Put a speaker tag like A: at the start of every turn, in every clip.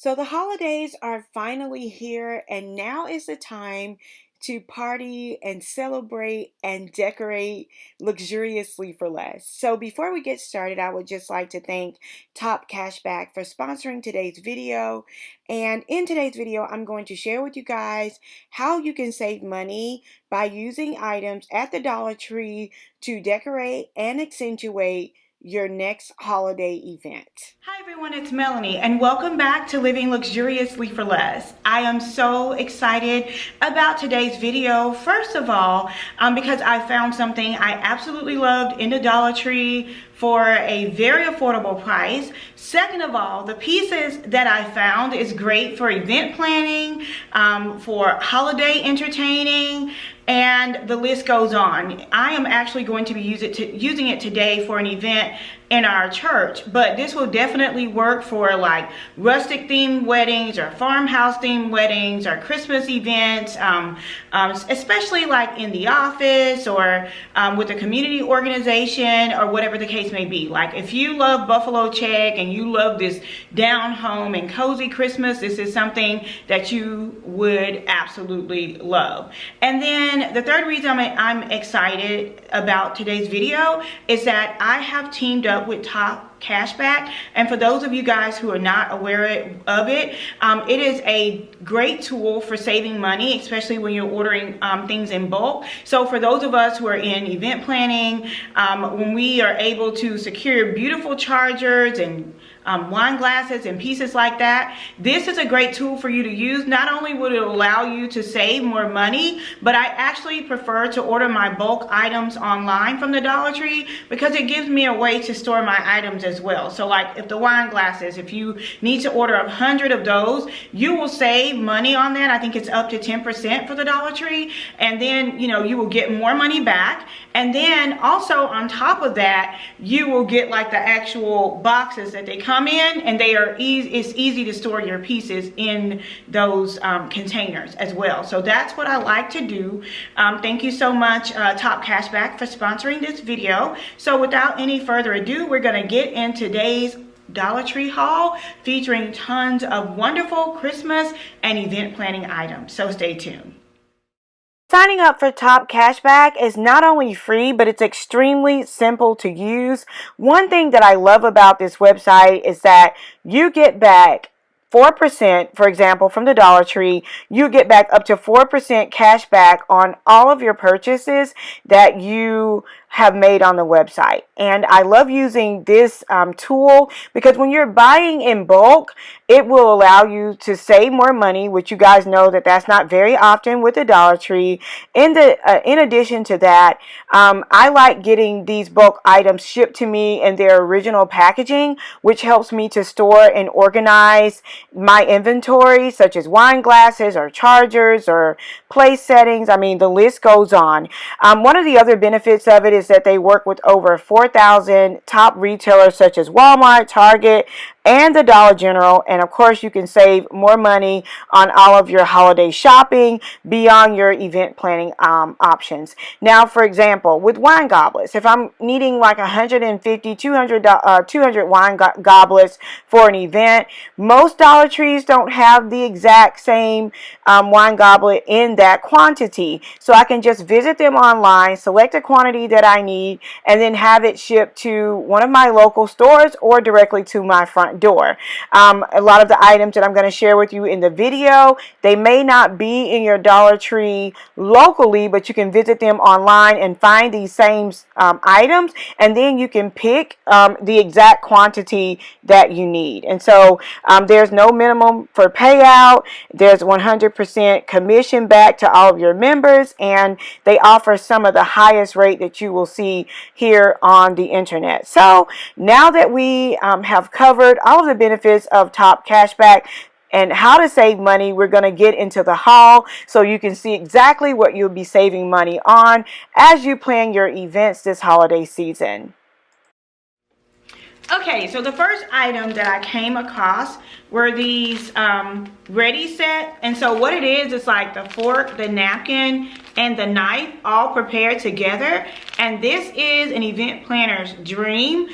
A: So the holidays are finally here, and now is the time to party and celebrate and decorate luxuriously for less. So before we get started, I would just like to thank Top Cashback for sponsoring today's video. And in today's video, I'm going to share with you guys how you can save money by using items at the Dollar Tree to decorate and accentuate your next holiday event. Hi everyone, it's Melanie and welcome back to Living Luxuriously for Less. I am so excited about today's video. First of all, because I found something I absolutely loved in the Dollar Tree for a very affordable price. Second of all, the pieces that I found is great for event planning, for holiday entertaining, and the list goes on. I am actually going to be using it today for an event in our church, but this will definitely work for like rustic themed weddings or farmhouse themed weddings or Christmas events, especially like in the office or with a community organization or whatever the case may be. Like if you love Buffalo check and you love this down home and cozy Christmas, this is something that you would absolutely love. And then the third reason I'm excited about today's video is that I have teamed up with Top Cashback, and for those of you guys who are not aware of it, it is a great tool for saving money, especially when you're ordering things in bulk. So for those of us who are in event planning, when we are able to secure beautiful chargers and wine glasses and pieces like that, this is a great tool for you to use. Not only would it allow you to save more money, but I actually prefer to order my bulk items online from the Dollar Tree because it gives me a way to store my items as well. So like if the wine glasses, if you need to order 100 of those, you will save money on that. I think it's up to 10% for the Dollar Tree. And then, you know, you will get more money back. And then also on top of that, you will get like the actual boxes that they come in, and they are it's easy to store your pieces in those containers as well. So that's what I like to do. Thank you so much, Top Cashback, for sponsoring this video. So without any further ado, we're going to get in today's Dollar Tree haul featuring tons of wonderful Christmas and event planning items. So stay tuned. Signing up for Top Cashback is not only free, but it's extremely simple to use. One thing that I love about this website is that you get back 4%, for example, from the Dollar Tree. You get back up to 4% cash back on all of your purchases that you have made on the website. And I love using this tool because when you're buying in bulk, it will allow you to save more money, which you guys know that that's not very often with the Dollar Tree. In addition to that, I like getting these bulk items shipped to me in their original packaging, which helps me to store and organize my inventory, such as wine glasses or chargers or place settings. I mean, the list goes on. One of the other benefits of it is that they work with over 4,000 top retailers such as Walmart, Target, and the Dollar General. And of course, you can save more money on all of your holiday shopping beyond your event planning options. Now, for example, with wine goblets, if I'm needing like 150, 200 wine goblets for an event, most Dollar Trees don't have the exact same wine goblet in that quantity. So I can just visit them online, select a quantity that I need, and then have it shipped to one of my local stores or directly to my front door. A lot of the items that I'm going to share with you in the video, they may not be in your Dollar Tree locally, but you can visit them online and find these same items, and then you can pick the exact quantity that you need. And so there's no minimum for payout. There's 100% commission back to all of your members, and they offer some of the highest rate that you will see here on the internet. So now that we have covered all of the benefits of Top Cashback and how to save money, we're going to get into the haul so you can see exactly what you'll be saving money on as you plan your events this holiday season. Okay, so the first item that I came across were these ready set. And so what it is, it's like the fork, the napkin, and the knife all prepared together. And this is an event planner's dream.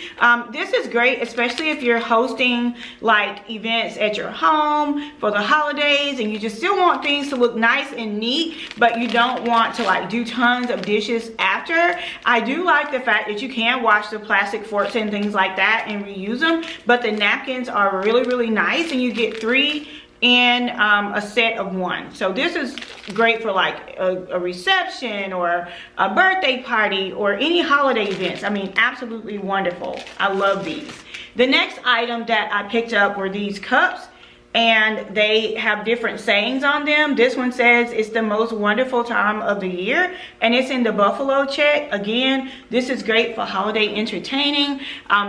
A: This is great, especially if you're hosting like events at your home for the holidays and you just still want things to look nice and neat, but you don't want to like do tons of dishes after. I do like the fact that you can wash the plastic forks and things like that and reuse them, but the napkins are really, really nice, and you get 3 in a set of 1. So this is great for like a reception or a birthday party or any holiday events. I mean, absolutely wonderful. I love these. The next item that I picked up were these cups, and they have different sayings on them. This one says it's the most wonderful time of the year, and it's in the buffalo check. Again, this is great for holiday entertaining.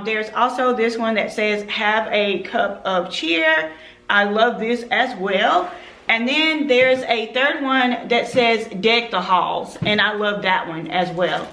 A: There's also this one that says have a cup of cheer. I love this as well. And then there's a third one that says deck the halls, and I love that one as well.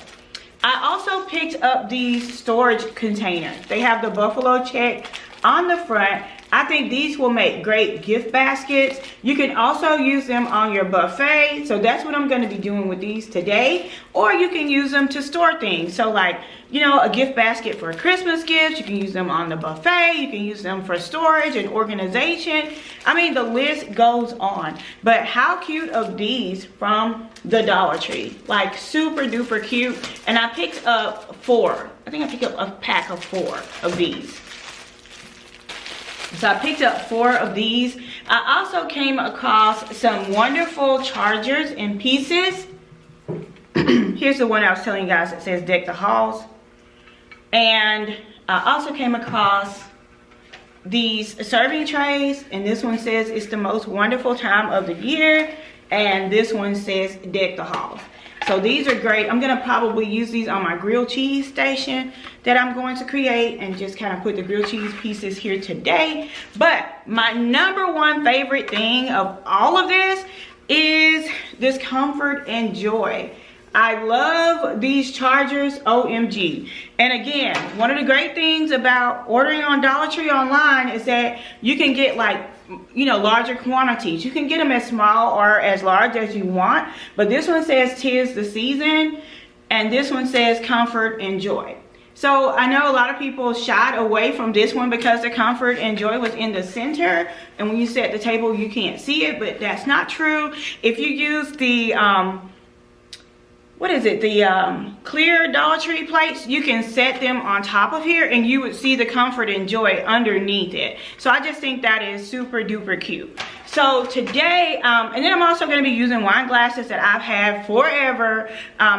A: I also picked up these storage containers. They have the buffalo check on the front. I think these will make great gift baskets. You can also use them on your buffet. So that's what I'm going to be doing with these today. Or you can use them to store things. So like, you know, a gift basket for Christmas gifts. You can use them on the buffet. You can use them for storage and organization. I mean, the list goes on. But how cute of these from the Dollar Tree. Like super duper cute. And I picked up 4. I think I picked up a pack of 4 of these. So I picked up 4 of these. I also came across some wonderful chargers in pieces. Here's the one I was telling you guys that says deck the halls. And I also came across these serving trays, and this one says it's the most wonderful time of the year, and this one says deck the halls. So these are great. I'm gonna probably use these on my grilled cheese station that I'm going to create, and just kind of put the grilled cheese pieces here today. But my #1 favorite thing of all of this is this comfort and joy. I love these chargers, OMG. And again, one of the great things about ordering on Dollar Tree online is that you can get like, you know, larger quantities. You can get them as small or as large as you want. But this one says 'tis the season, and this one says comfort and joy. So I know a lot of people shied away from this one because the comfort and joy was in the center, and when you sit at the table you can't see it, but that's not true. If you use the what is it, the clear Dollar Tree plates, you can set them on top of here and you would see the comfort and joy underneath it. So I just think that is super duper cute. So today, and then I'm also going to be using wine glasses that I've had forever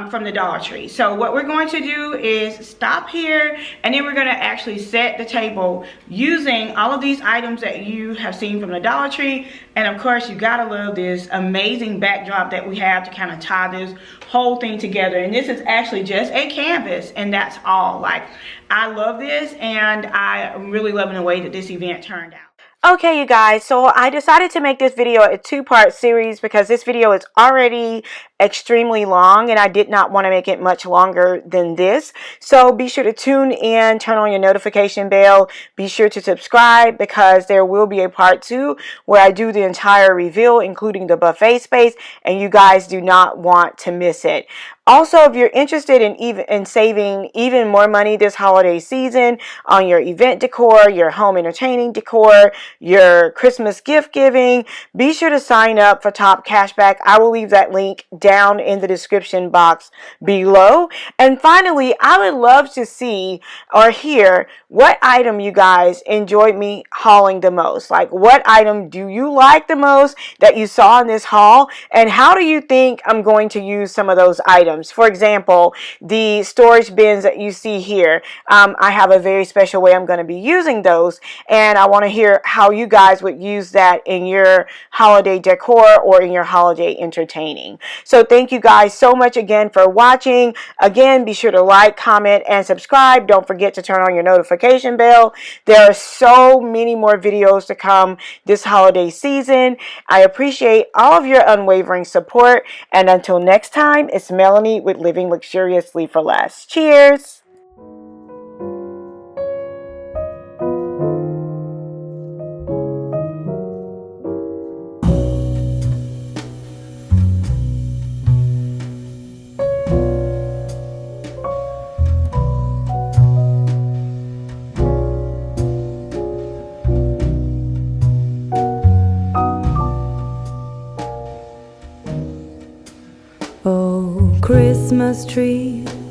A: from the Dollar Tree. So what we're going to do is stop here, and then we're going to actually set the table using all of these items that you have seen from the Dollar Tree. And of course, you gotta love this amazing backdrop that we have to kind of tie this whole thing together. And this is actually just a canvas, and that's all. Like, I love this, and I'm really loving the way that this event turned out. Okay, you guys, so I decided to make this video a 2-part series because this video is already extremely long and I did not want to make it much longer than this. So be sure to tune in, turn on your notification bell, be sure to subscribe, because there will be a part 2 where I do the entire reveal, including the buffet space, and you guys do not want to miss it. Also, if you're interested in saving even more money this holiday season on your event decor, your home entertaining decor, your Christmas gift giving, be sure to sign up for Top Cashback. I will leave that link down in the description box below. And finally, I would love to see or hear what item you guys enjoyed me hauling the most. Like, what item do you like the most that you saw in this haul, and how do you think I'm going to use some of those items? For example, the storage bins that you see here, I have a very special way I'm going to be using those, and I want to hear how you guys would use that in your holiday decor or in your holiday entertaining. So thank you guys so much again for watching. Again, be sure to like, comment, and subscribe. Don't forget to turn on your notification bell. There are so many more videos to come this holiday season. I appreciate all of your unwavering support, and until next time, it's Melanie with Living Luxuriously for Less. Cheers!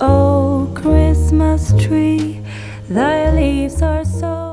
B: Oh, Christmas tree, thy leaves are so